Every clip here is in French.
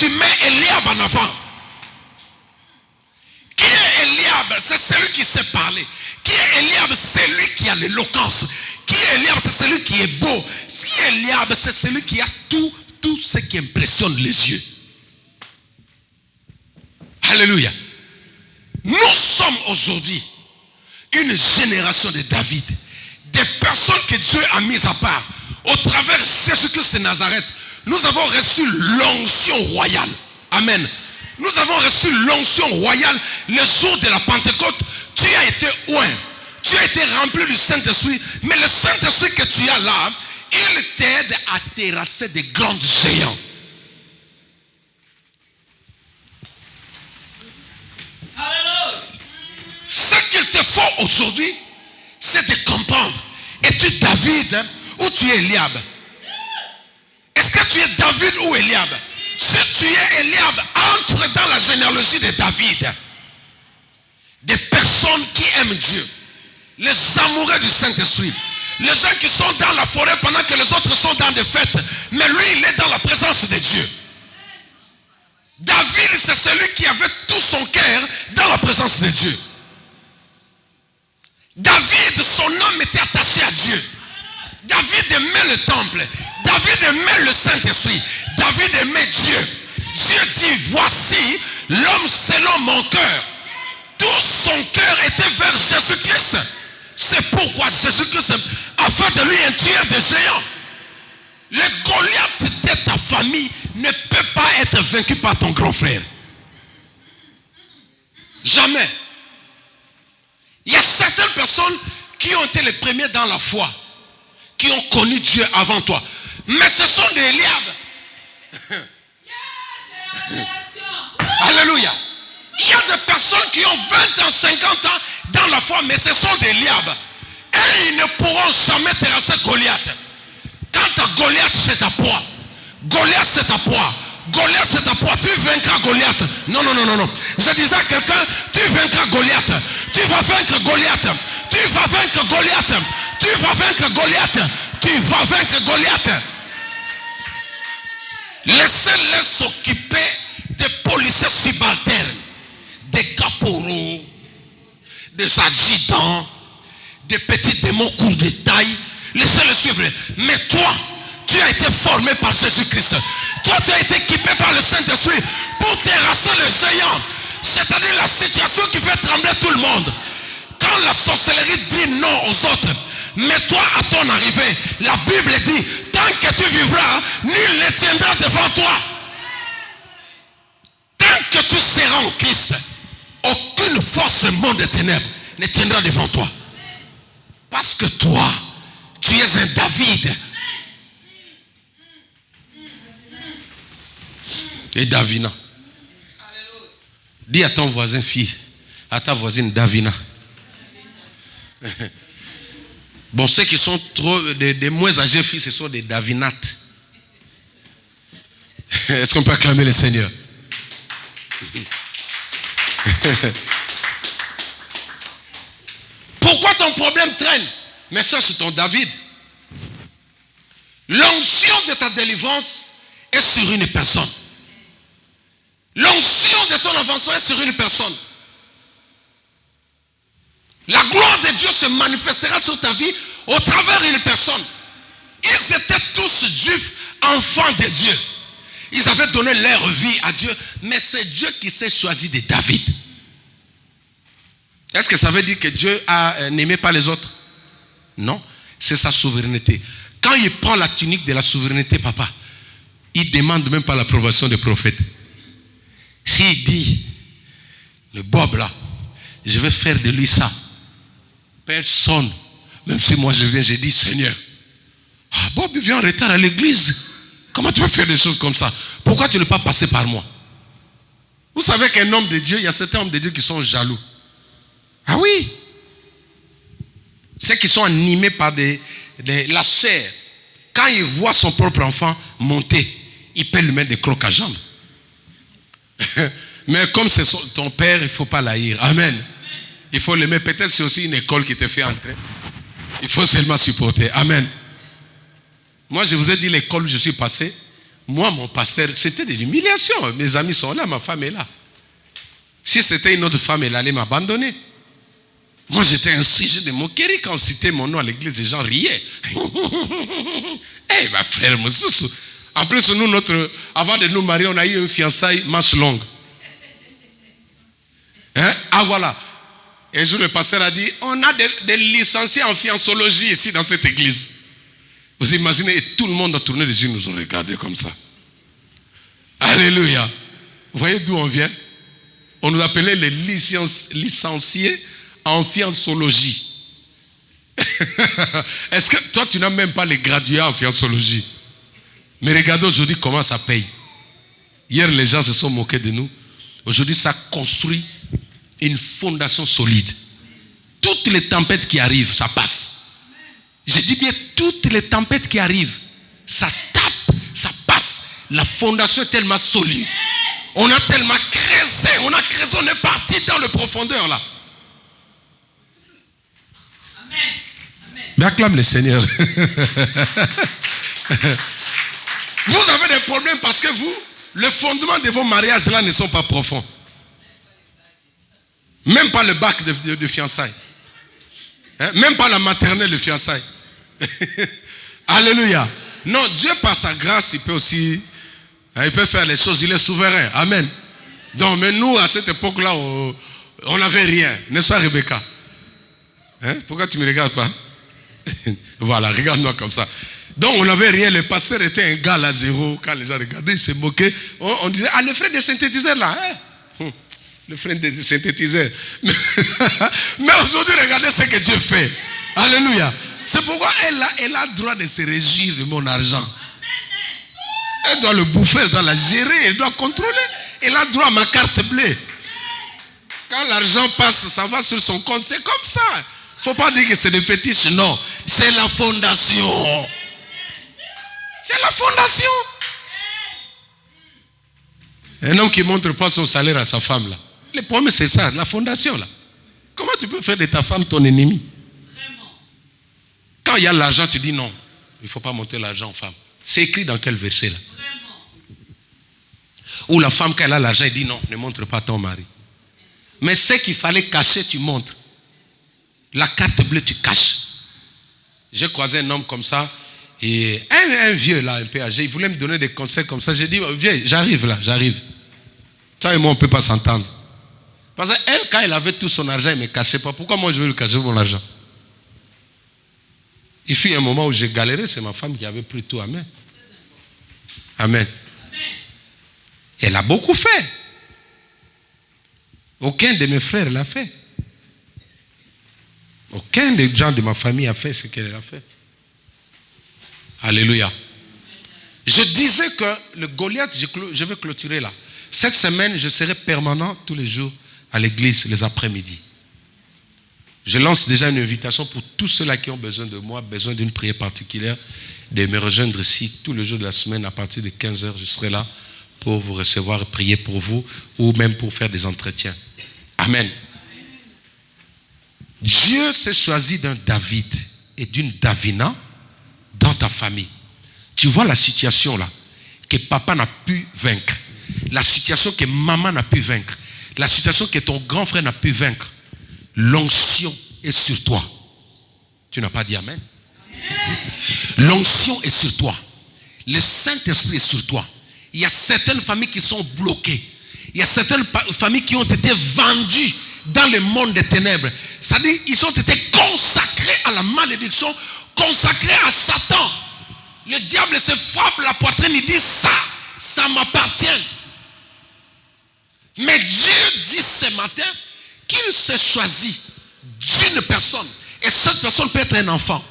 tu mets Eliab en avant. Qui est Eliab? C'est celui qui sait parler. Qui est Eliab? C'est lui qui a l'éloquence. Qui est Eliab? C'est celui qui est beau. Qui est Eliab? C'est celui qui a tout ce qui impressionne les yeux. Alléluia. Nous sommes aujourd'hui une génération de David. Des personnes que Dieu a mises à part. Au travers de Jésus-Christ de Nazareth, nous avons reçu l'onction royale. Amen. Nous avons reçu l'onction royale le jour de la Pentecôte. Tu as été oint. Tu as été rempli du Saint-Esprit. Mais le Saint-Esprit que tu as là, il t'aide à terrasser des grands géants. Ce qu'il te faut aujourd'hui, c'est de comprendre. Es-tu David ou tu es Eliab? Est-ce que tu es David ou Eliab? Si tu es Eliab, entre dans la généalogie de David. Des personnes qui aiment Dieu. Les amoureux du Saint-Esprit. Les gens qui sont dans la forêt pendant que les autres sont dans des fêtes. Mais lui, il est dans la présence de Dieu. David, c'est celui qui avait tout son cœur dans la présence de Dieu. David, son âme était attachée à Dieu. David aimait le temple. David aimait le Saint-Esprit. David aimait Dieu. Dieu dit, voici l'homme selon mon cœur. Tout son cœur était vers Jésus-Christ. C'est pourquoi Jésus-Christ a fait de lui un tueur de géants. Le Goliath de ta famille ne peut pas être vaincu par ton grand frère. Jamais. Il y a certaines personnes qui ont été les premiers dans la foi, qui ont connu Dieu avant toi. Mais ce sont des Eliab. Alléluia. Il y a des personnes qui ont 20 ans, 50 ans dans la foi, mais ce sont des Eliab. Et ils ne pourront jamais terrasser Goliath. Quant à Goliath, c'est ta proie. Goliath, c'est ta proie. Goliath, c'est ta proie. Tu vaincras Goliath. Non. Je disais à quelqu'un, tu vaincras Goliath. Tu vas vaincre Goliath. Tu vas vaincre Goliath. Tu vas vaincre Goliath. Tu vas vaincre Goliath. Laissez-les s'occuper des policiers subalternes, des caporaux, des adjudants, des petits démons courts de taille. Laissez-les suivre. Mais toi, tu as été formé par Jésus-Christ. Toi, tu as été équipé par le Saint-Esprit pour terrasser les géants. C'est-à-dire la situation qui fait trembler tout le monde. Quand la sorcellerie dit non aux autres, mais toi, à ton arrivée, la Bible dit, tant que tu vivras, nul ne tiendra devant toi. Tant que tu seras en Christ, aucune force du monde des ténèbres ne tiendra devant toi. Parce que toi, tu es un David. Et Davina. Dis à ton voisin fille, à ta voisine Davina. Bon, ceux qui sont trop des moins âgés filles, ce sont des Davinates. Est-ce qu'on peut acclamer le Seigneur? Pourquoi ton problème traîne? Mais cherche ton David. L'onction de ta délivrance est sur une personne. L'onction de ton avancement est sur une personne. La gloire de Dieu se manifestera sur ta vie au travers d'une personne. Ils étaient tous juifs, enfants de Dieu. Ils avaient donné leur vie à Dieu, mais c'est Dieu qui s'est choisi de David. Est-ce que ça veut dire que Dieu n'aimait pas les autres? Non, c'est sa souveraineté. Quand il prend la tunique de la souveraineté, papa, il ne demande même pas l'approbation des prophètes. S'il dit, le Bob là, je vais faire de lui ça. Personne, même si moi je viens, je dis, Seigneur, Bob il vient en retard à l'église. Comment tu peux faire des choses comme ça? Pourquoi tu ne peux pas passer par moi? Vous savez qu'un homme de Dieu, il y a certains hommes de Dieu qui sont jaloux. Ah oui. Ceux qui sont animés par la serre. Quand il voit son propre enfant monter, il peut lui mettre des crocs à jambes. Mais comme c'est ton père, il ne faut pas l'haïr. Amen. Il faut l'aimer. Peut-être c'est aussi une école qui te fait entrer. Il faut seulement supporter. Amen. Moi, je vous ai dit l'école où je suis passé. Moi, mon pasteur, c'était de l'humiliation. Mes amis sont là, ma femme est là. Si c'était une autre femme, elle allait m'abandonner. Moi, j'étais un sujet de moquerie. Quand on citait mon nom à l'église, les gens riaient. Eh, ma frère, mon soussou. En plus, nous, avant de nous marier, on a eu une fiançaille manche longue. Hein? Ah, voilà. Un jour, le pasteur a dit, on a des licenciés en fiançologie ici dans cette église. Vous imaginez, et tout le monde a tourné les yeux, nous ont regardé comme ça. Alléluia. Vous voyez d'où on vient? On nous appelait les licenciés en fiançologie. Est-ce que toi, tu n'as même pas les gradués en fiançologie? Mais regardez aujourd'hui comment ça paye. Hier, les gens se sont moqués de nous. Aujourd'hui, ça construit une fondation solide. Toutes les tempêtes qui arrivent, ça passe. Je dis bien, toutes les tempêtes qui arrivent, ça tape, ça passe. La fondation est tellement solide. On a tellement creusé, on est parti dans le profondeur là. Amen. Mais acclame le Seigneur. Vous avez des problèmes parce que le fondement de vos mariages là ne sont pas profonds. Même pas le bac de fiançailles. Hein? Même pas la maternelle de fiançailles. Alléluia. Non, Dieu par sa grâce, il peut aussi, il peut faire les choses, il est souverain. Amen. Donc, mais nous, à cette époque-là, on n'avait rien. N'est-ce pas, Rebecca? Hein? Pourquoi tu ne me regardes pas? Voilà, regarde-moi comme ça. Donc, on n'avait rien. Le pasteur était un gars là, zéro. Quand les gens regardaient, ils se moquaient. On disait, ah, le frère des synthétiseurs là. Hein? Le frère des synthétiseurs. Mais aujourd'hui, regardez ce que Dieu fait. Alléluia. C'est pourquoi elle a le droit de se réjouir de mon argent. Elle doit le bouffer, elle doit la gérer, elle doit contrôler. Elle a le droit à ma carte bleue. Quand l'argent passe, ça va sur son compte. C'est comme ça. Il ne faut pas dire que c'est des fétiches. Non. C'est la fondation. C'est la fondation. Un homme qui ne montre pas son salaire à sa femme là. Le problème c'est ça, la fondation là. Comment tu peux faire de ta femme ton ennemi? Quand il y a l'argent, tu dis non, il ne faut pas monter l'argent aux femmes. C'est écrit dans quel verset là? Ou la femme, quand elle a l'argent, elle dit non, ne montre pas ton mari. Mais ce qu'il fallait cacher, tu montres. La carte bleue, tu caches. J'ai croisé un homme comme ça, et un vieux là, un peu âgé, il voulait me donner des conseils comme ça. J'ai dit, vieux, j'arrive là, j'arrive. Toi et moi, on ne peut pas s'entendre. Parce qu'elle, quand elle avait tout son argent, elle ne me cachait pas. Pourquoi moi, je veux lui cacher mon argent? Il fut un moment où j'ai galéré, c'est ma femme qui avait pris tout à main. Amen. Elle a beaucoup fait. Aucun de mes frères l'a fait. Aucun des gens de ma famille a fait ce qu'elle a fait. Alléluia. Je disais que le Goliath, je vais clôturer là. Cette semaine, je serai permanent tous les jours à l'église, les après-midi. Je lance déjà une invitation pour tous ceux-là qui ont besoin de moi, besoin d'une prière particulière, de me rejoindre ici tous les jours de la semaine à partir de 15h. Je serai là pour vous recevoir et prier pour vous ou même pour faire des entretiens. Amen. Dieu s'est choisi d'un David et d'une Davina dans ta famille. Tu vois la situation là que papa n'a pu vaincre, la situation que maman n'a pu vaincre, la situation que ton grand frère n'a pu vaincre. L'onction est sur toi. Tu n'as pas dit amen? L'onction est sur toi. Le Saint-Esprit est sur toi. Il y a certaines familles qui sont bloquées. Il y a certaines familles qui ont été vendues dans le monde des ténèbres. C'est-à-dire qu'ils ont été consacrés à la malédiction, consacrés à Satan. Le diable se frappe la poitrine, il dit ça m'appartient. Mais Dieu dit ce matin qu'il se choisit d'une personne. Et cette personne peut être un enfant.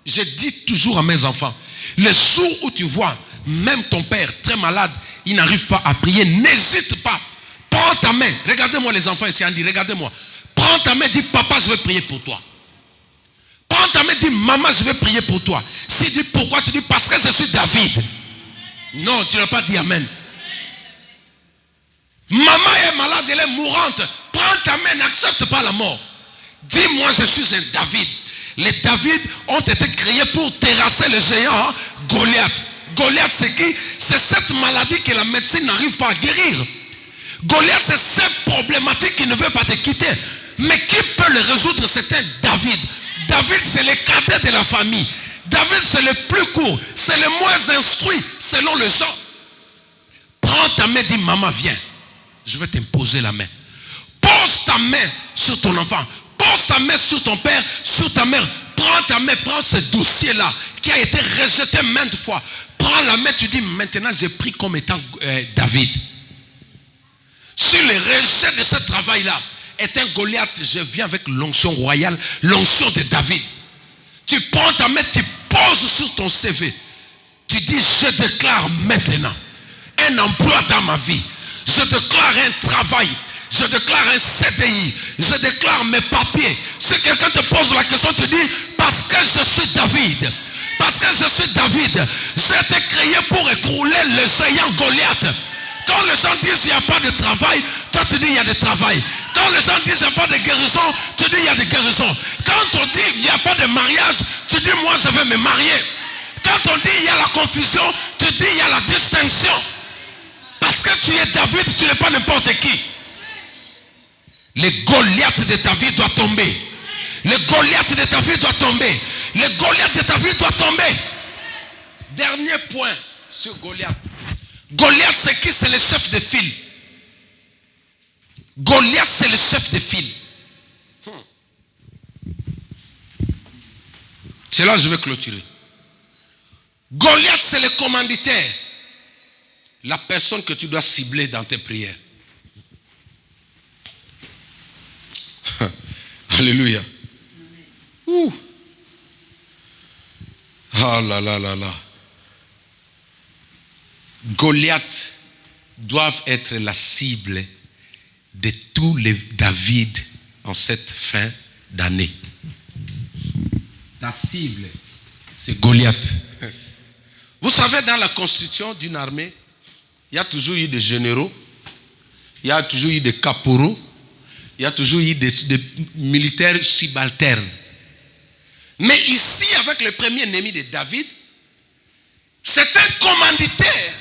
Je dis toujours à mes enfants, le jour où tu vois même ton père très malade, il n'arrive pas à prier, n'hésite pas. Prends ta main. Regardez-moi les enfants ici, Andy, regardez-moi. Prends ta main, dis papa, je vais prier pour toi. Prends ta main, dis maman, je vais prier pour toi. Si dis pourquoi, tu dis parce que je suis David. Non, tu n'as pas dit amen. Maman est malade, elle est mourante. Prends ta main, n'accepte pas la mort. Dis-moi, je suis un David. Les David ont été créés pour terrasser le géant Goliath. Goliath, c'est qui? C'est cette maladie que la médecine n'arrive pas à guérir. Goliath, c'est cette problématique qui ne veut pas te quitter. Mais qui peut le résoudre? C'était David. David, c'est le cadet de la famille. David, c'est le plus court. C'est le moins instruit selon le genre. Prends ta main, dis maman, viens. Je vais t'imposer la main. Pose ta main sur ton enfant. Pose ta main sur ton père, sur ta mère. Prends ta main, prends ce dossier-là qui a été rejeté maintes fois. Prends la main, tu dis maintenant j'ai pris comme étant David. Sur le rejet de ce travail-là, est un Goliath, je viens avec l'onction royale, l'onction de David. Tu prends ta main, tu poses sur ton CV. Tu dis je déclare maintenant un emploi dans ma vie. Je déclare un travail. Je déclare un CDI. Je déclare mes papiers. Si quelqu'un te pose la question, tu dis parce que je suis David. Parce que je suis David. J'ai été créé pour écrouler les géants Goliath. Quand les gens disent il n'y a pas de travail, toi tu dis il y a de travail. Quand les gens disent il n'y a pas de guérison, tu dis il y a de guérison. Quand on dit il n'y a pas de mariage, tu dis moi je vais me marier. Quand on dit il y a la confusion, tu dis il y a la distinction. Parce que tu es David, tu n'es pas n'importe qui. Le Goliath de ta vie doit tomber. Le Goliath de ta vie doit tomber. Le Goliath de ta vie doit tomber. Dernier point sur Goliath. Goliath, c'est qui? C'est le chef de file. Goliath, c'est le chef de file. C'est là que je vais clôturer. Goliath, c'est le commanditaire. La personne que tu dois cibler dans tes prières. Alléluia. Ouh. Ah là là là là. Goliath doivent être la cible de tous les David en cette fin d'année. Ta cible, c'est Goliath. Vous savez, dans la constitution d'une armée, il y a toujours eu des généraux, il y a toujours eu des caporaux, il y a toujours eu des militaires subalternes. Mais ici, avec le premier ennemi de David, c'est un commanditaire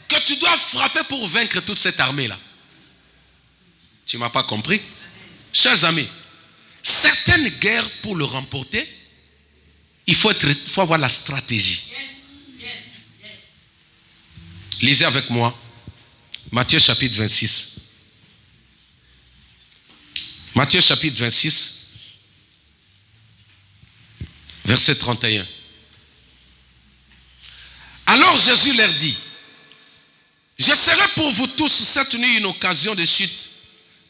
que tu dois frapper pour vaincre toute cette armée-là. Tu ne m'as pas compris? Chers amis, certaines guerres, pour le remporter, il faut avoir la stratégie. Lisez avec moi Matthieu chapitre 26. Matthieu chapitre 26, verset 31. Alors Jésus leur dit, je serai pour vous tous cette nuit une occasion de chute,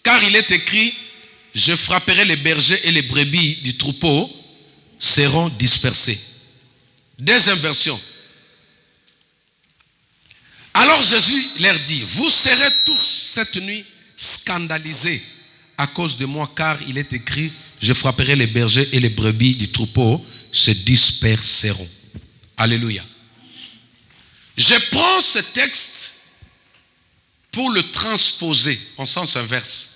car il est écrit, je frapperai les bergers et les brebis du troupeau seront dispersés. Deuxième version. Alors Jésus leur dit, vous serez tous cette nuit scandalisés à cause de moi, car il est écrit, je frapperai les bergers et les brebis du troupeau se disperseront. Alléluia. Je prends ce texte pour le transposer en sens inverse.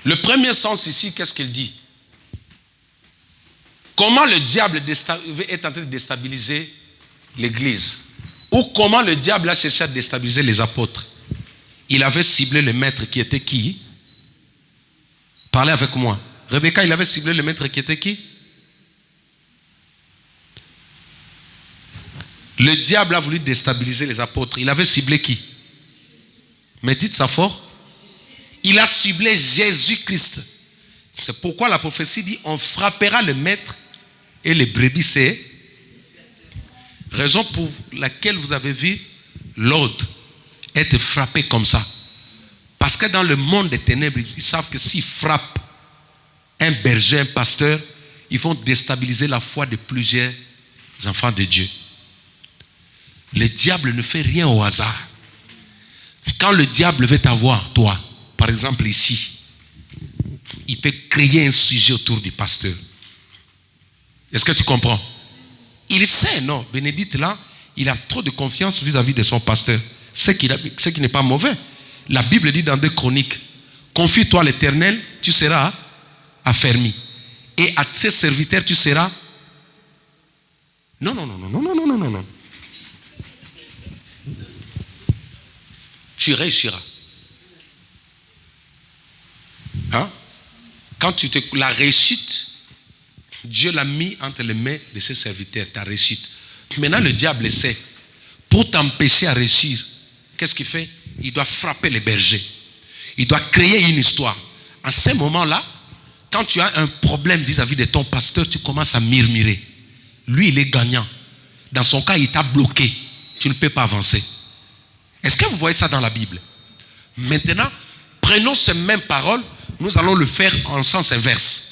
Le premier sens ici, qu'est-ce qu'il dit? Comment le diable est en train de déstabiliser l'église? Ou comment le diable a cherché à déstabiliser les apôtres? Il avait ciblé le maître qui était qui? Parlez avec moi. Rebecca, il avait ciblé le maître qui était qui? Le diable a voulu déstabiliser les apôtres. Il avait ciblé qui? Mais dites ça fort. Il a ciblé Jésus-Christ. C'est pourquoi la prophétie dit, on frappera le maître et les brebis, c'est raison pour laquelle vous avez vu l'autre être frappé comme ça. Parce que dans le monde des ténèbres, ils savent que s'ils frappent un berger, un pasteur, ils vont déstabiliser la foi de plusieurs enfants de Dieu. Le diable ne fait rien au hasard. Quand le diable veut t'avoir, toi, par exemple ici, il peut créer un sujet autour du pasteur. Est-ce que tu comprends? Il sait, non, Bénédicte là, il a trop de confiance vis-à-vis de son pasteur. Ce qui n'est pas mauvais. La Bible dit dans 2 Chroniques, confie-toi à l'Éternel, tu seras affermi. Et à ses serviteurs, tu seras Non, non, non, non, non, non, non, non, non. Tu réussiras. Hein? Quand la réussite, Dieu l'a mis entre les mains de ses serviteurs, ta réussite. Maintenant, le diable sait. Pour t'empêcher à réussir, qu'est-ce qu'il fait? Il doit frapper les bergers. Il doit créer une histoire. À ce moment-là, quand tu as un problème vis-à-vis de ton pasteur, tu commences à murmurer. Lui, il est gagnant. Dans son cas, il t'a bloqué. Tu ne peux pas avancer. Est-ce que vous voyez ça dans la Bible? Maintenant, prenons ces mêmes paroles, nous allons le faire en sens inverse.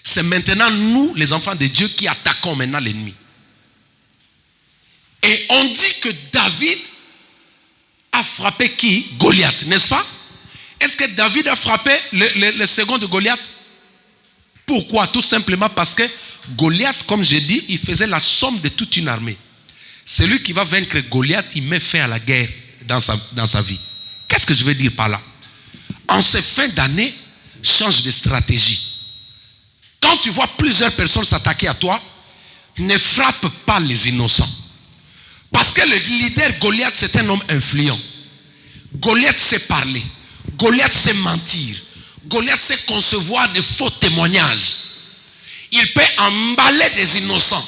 C'est maintenant nous, les enfants de Dieu, qui attaquons maintenant l'ennemi. Et on dit que David a frappé qui? Goliath, n'est-ce pas? Est-ce que David a frappé le second de Goliath? Pourquoi? Tout simplement parce que Goliath, comme j'ai dit, il faisait la somme de toute une armée. Celui qui va vaincre Goliath, il met fin à la guerre dans sa vie. Qu'est-ce que je veux dire par là? En ces fins d'année, change de stratégie. Quand tu vois plusieurs personnes s'attaquer à toi, ne frappe pas les innocents. Parce que le leader Goliath, c'est un homme influent. Goliath sait parler. Goliath sait mentir. Goliath sait concevoir de faux témoignages. Il peut emballer des innocents.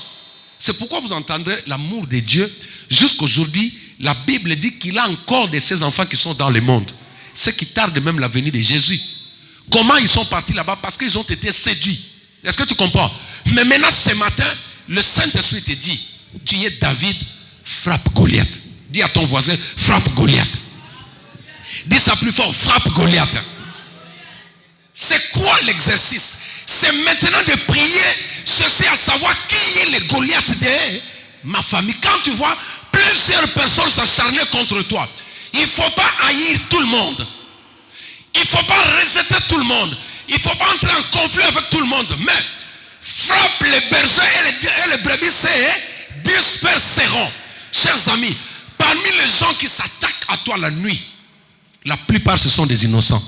C'est pourquoi vous entendrez l'amour de Dieu. Jusqu'aujourd'hui, la Bible dit qu'il a encore de ses enfants qui sont dans le monde. Ceux qui tardent même la venue de Jésus. Comment ils sont partis là-bas? Parce qu'ils ont été séduits. Est-ce que tu comprends? Mais maintenant, ce matin, le Saint-Esprit te dit, tu es David, frappe Goliath. Dis à ton voisin, frappe Goliath. Dis ça plus fort, frappe Goliath. C'est quoi l'exercice? C'est maintenant de prier, chercher à savoir qui est le Goliath de ma famille. Quand tu vois plusieurs personnes s'acharner contre toi, il ne faut pas haïr tout le monde. Il ne faut pas rejeter tout le monde. Il ne faut pas entrer en conflit avec tout le monde. Mais frappe les bergers et les brebis disperseront. Chers amis, parmi les gens qui s'attaquent à toi la nuit, la plupart ce sont des innocents.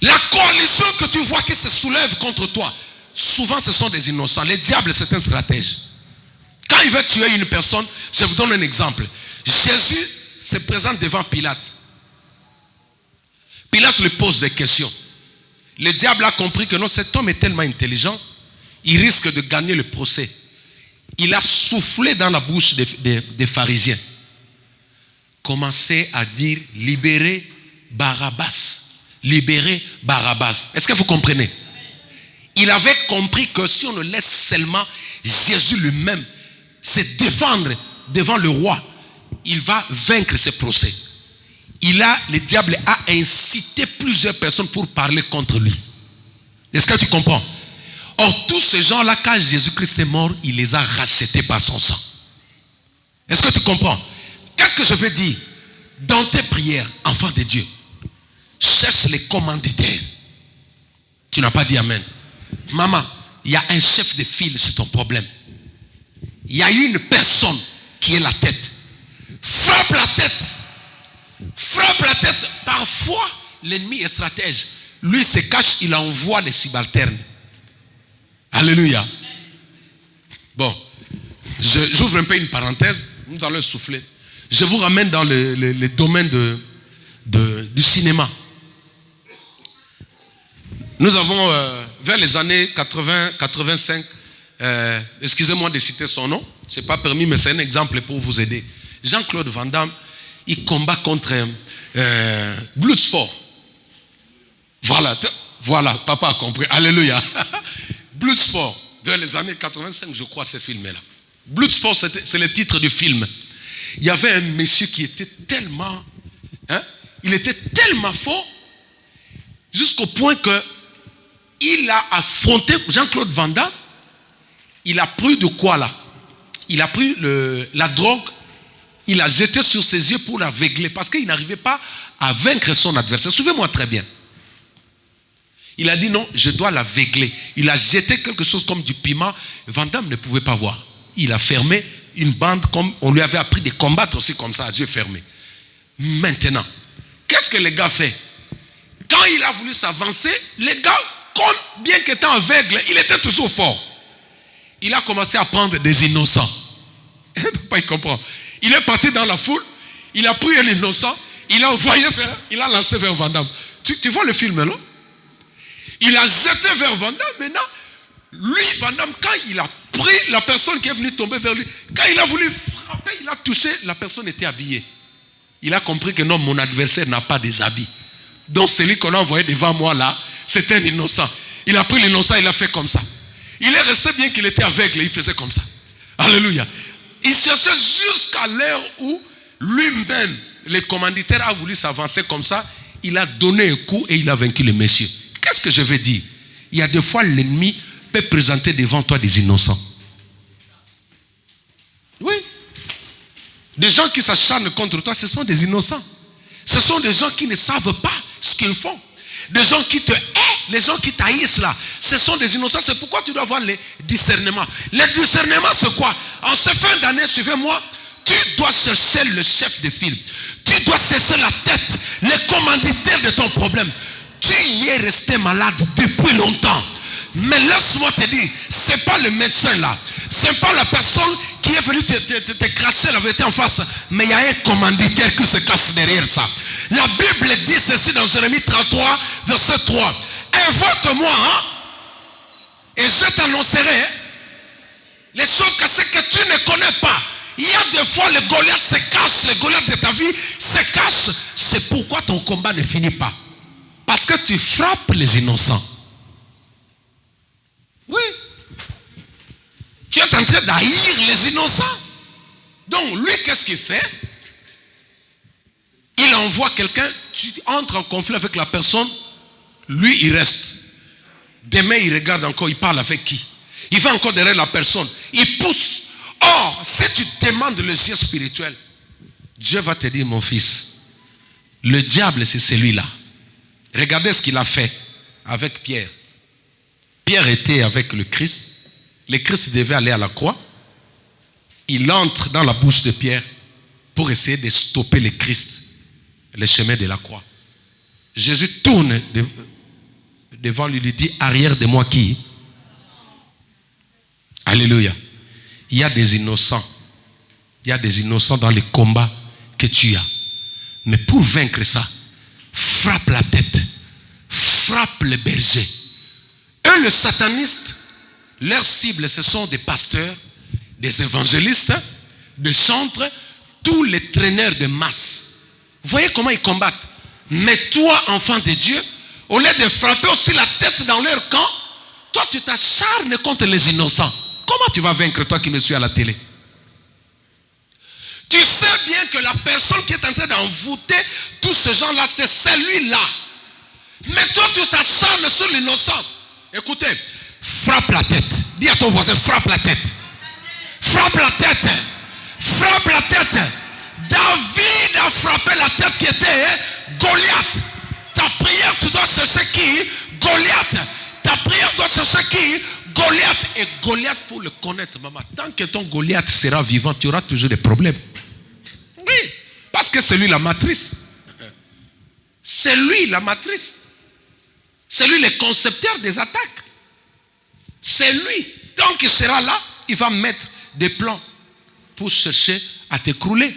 La coalition que tu vois qui se soulève contre toi, souvent ce sont des innocents. Le diable, c'est un stratège. Quand il veut tuer une personne, je vous donne un exemple. Jésus se présente devant Pilate. Pilate lui pose des questions. Le diable a compris que non, cet homme est tellement intelligent, il risque de gagner le procès. Il a soufflé dans la bouche des pharisiens. Commencez à dire libérez Barabbas. Libérez Barabbas. Est-ce que vous comprenez? Il avait compris que si on le laisse seulement Jésus lui-même se défendre devant le roi, il va vaincre ce procès. Le diable a incité plusieurs personnes pour parler contre lui. Est-ce que tu comprends? Or, tous ces gens-là, quand Jésus-Christ est mort, il les a rachetés par son sang. Est-ce que tu comprends? Qu'est-ce que je veux dire? Dans tes prières, enfant de Dieu, cherche les commanditaires. Tu n'as pas dit amen. Maman, il y a un chef de file sur ton problème. Il y a une personne qui est la tête. Frappe la tête. Frappe la tête. Parfois, l'ennemi est stratège. Lui se cache, il envoie les subalternes. Alléluia. Bon, j'ouvre un peu une parenthèse. Nous allons souffler. Je vous ramène dans le domaine du cinéma. Nous avons, vers les années 80, 85, excusez-moi de citer son nom, ce n'est pas permis, mais c'est un exemple pour vous aider. Jean-Claude Van Damme, il combat contre Bloodsport. Voilà, papa a compris. Alléluia. Bloodsport, vers les années 85, je crois, ce film-là. Bloodsport, c'est le titre du film. Il y avait un monsieur qui était tellement, il était tellement fort, jusqu'au point que il a affronté Jean-Claude Van Damme. Il a pris de quoi là? Il a pris la drogue, il a jeté sur ses yeux pour l'aveugler parce qu'il n'arrivait pas à vaincre son adversaire. Suivez-moi très bien. Il a dit non, je dois l'aveugler. Il a jeté quelque chose comme du piment. Van Damme ne pouvait pas voir. Il a fermé une bande comme on lui avait appris de combattre aussi comme ça, à yeux fermés. Maintenant, qu'est-ce que le gars fait? Quand il a voulu s'avancer, le gars, bien qu'étant aveugle, il était toujours fort. il a commencé à prendre des innocents. Papa, il comprend. Il est parti dans la foule, il a pris un innocent, il a envoyé vers, il a lancé vers Vandame. Tu vois le film, non? Il a jeté vers Vandame. Maintenant, lui, Vandame, quand il a pris la personne qui est venue tomber vers lui, quand il a voulu frapper, il a touché, la personne était habillée. Il a compris que non, mon adversaire n'a pas des habits. Donc celui qu'on a envoyé devant moi là, c'était un innocent. Il a pris l'innocent, il a fait comme ça. Il est resté bien qu'il était aveugle, il faisait comme ça. Alléluia. Il cherchait jusqu'à l'heure où lui-même, le commanditaire a voulu s'avancer comme ça. Il a donné un coup et il a vaincu le monsieur. Qu'est-ce que je veux dire? Il y a des fois l'ennemi peut présenter devant toi des innocents. Oui. Des gens qui s'acharnent contre toi, ce sont des innocents. Ce sont des gens qui ne savent pas ce qu'ils font. Des gens qui te haïssent, les gens qui t'haïssent là, ce sont des innocents. C'est pourquoi tu dois avoir le discernement. Le discernement, c'est quoi? En ce fin d'année, suivez-moi, tu dois chercher le chef de file. Tu dois chercher la tête, le commanditaire de ton problème. Tu y es resté malade depuis longtemps. Mais laisse-moi te dire, ce n'est pas le médecin là. Ce n'est pas la personne qui est venue te cracher la vérité en face. Mais il y a un commanditaire qui se cache derrière ça. La Bible dit ceci dans Jérémie 33, verset 3. Invoque-moi, hein, et je t'annoncerai les choses que tu ne connais pas. Il y a des fois le Goliath se cache, le Goliath de ta vie se cache. C'est pourquoi ton combat ne finit pas. Parce que tu frappes les innocents. Oui. Tu es en train d'haïr les innocents. Donc lui, qu'est-ce qu'il fait? Il envoie quelqu'un, tu entres en conflit avec la personne, lui il reste. Demain il regarde encore, il parle avec qui? Il va encore derrière la personne, il pousse. Or, si tu demandes le ciel spirituel, Dieu va te dire, mon fils, le diable c'est celui-là. Regardez ce qu'il a fait avec Pierre. Pierre était avec le Christ. Le Christ devait aller à la croix. Il entre dans la bouche de Pierre pour essayer de stopper le Christ, le chemin de la croix. Jésus tourne devant lui, lui dit, arrière de moi qui? Alléluia. Il y a des innocents. Il y a des innocents dans les combats que tu as. Mais pour vaincre ça, frappe la tête. Frappe le berger. Eux, les satanistes, leur cible, ce sont des pasteurs, des évangélistes, des chantres, tous les traîneurs de masse. Vous voyez comment ils combattent? Mais toi, enfant de Dieu, au lieu de frapper aussi la tête dans leur camp, toi, tu t'acharnes contre les innocents. Comment tu vas vaincre, toi qui me suis à la télé? Tu sais bien que la personne qui est en train d'envoûter tous ces gens-là, c'est celui-là. Mais toi, tu t'acharnes sur l'innocent. Écoutez, frappe la tête. Dis à ton voisin, frappe la tête. Frappe la tête. Frappe la tête. David a frappé la tête qui était Goliath. Ta prière, tu dois chercher qui? Goliath. Ta prière doit chercher qui? Goliath. Et Goliath, pour le connaître, maman, tant que ton Goliath sera vivant, tu auras toujours des problèmes. Oui, parce que c'est lui la matrice. C'est lui la matrice. C'est lui le concepteur des attaques. C'est lui. Tant qu'il sera là, il va mettre des plans pour chercher à t'écrouler.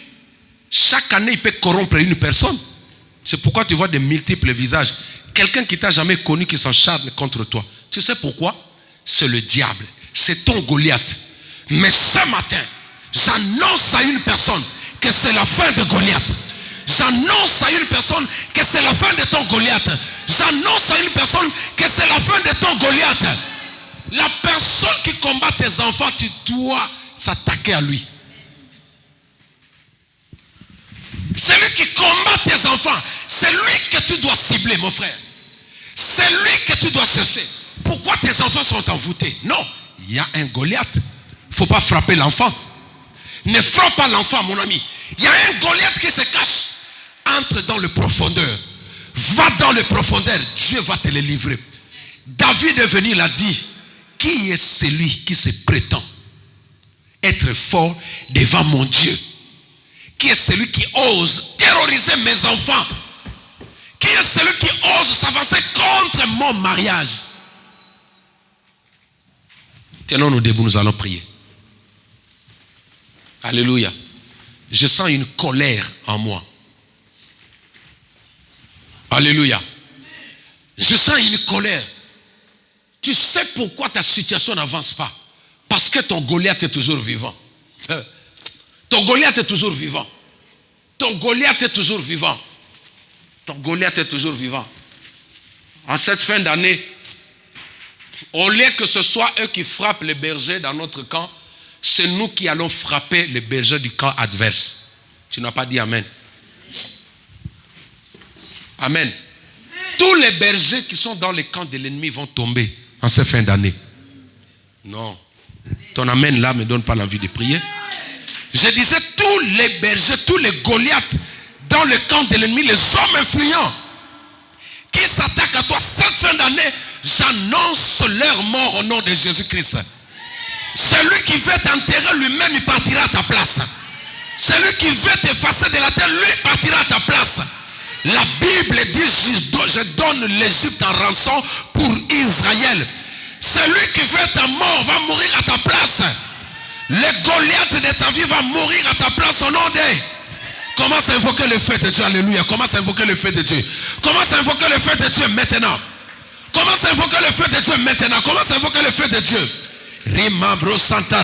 Chaque année, il peut corrompre une personne. C'est pourquoi tu vois de multiples visages. Quelqu'un qui t'a jamais connu qui s'acharne contre toi. Tu sais pourquoi? C'est le diable. C'est ton Goliath. Mais ce matin, j'annonce à une personne que c'est la fin de Goliath. J'annonce à une personne que c'est la fin de ton Goliath. J'annonce à une personne que c'est la fin de ton Goliath. La personne qui combat tes enfants, tu dois s'attaquer à lui. Celui qui combat tes enfants, c'est lui que tu dois cibler, mon frère. C'est lui que tu dois chercher. Pourquoi tes enfants sont envoûtés? Non, il y a un Goliath. Il ne faut pas frapper l'enfant. Ne frappe pas l'enfant, mon ami. Il y a un Goliath qui se cache. Entre dans le profondeur. Va dans le profondeur. Dieu va te le livrer. David est venu, il a dit, qui est celui qui se prétend être fort devant mon Dieu? Qui est celui qui ose terroriser mes enfants? Qui est celui qui ose s'avancer contre mon mariage? Tenons-nous debout, nous allons prier. Alléluia. Je sens une colère en moi. Alléluia. Je sens une colère. Tu sais pourquoi ta situation n'avance pas? Parce que ton Goliath est toujours vivant. Ton Goliath est toujours vivant. Ton Goliath est toujours vivant. Ton Goliath est toujours vivant. En cette fin d'année, au lieu que ce soit eux qui frappent les bergers dans notre camp, c'est nous qui allons frapper les bergers du camp adverse. Tu n'as pas dit Amen. Amen. Tous les bergers qui sont dans les camps de l'ennemi vont tomber en cette fin d'année. Non. Ton Amen là ne me donne pas l'envie de prier. Je disais tous les bergers, tous les Goliaths dans le camp de l'ennemi, les hommes influents qui s'attaquent à toi cette fin d'année, j'annonce leur mort au nom de Jésus-Christ. Celui qui veut t'enterrer lui-même, il partira à ta place. Celui qui veut t'effacer de la terre, lui partira à ta place. La Bible dit, je donne l'Égypte en rançon pour Israël. Celui qui veut ta mort va mourir à ta place. Le Goliath de ta vie va mourir à ta place au nom de... Commence à invoquer le feu de Dieu, alléluia. Commence à invoquer le feu de Dieu. Commence à invoquer le feu de Dieu maintenant. Commence à invoquer le feu de Dieu maintenant. Commence à invoquer le feu de Dieu. Rimambro Santa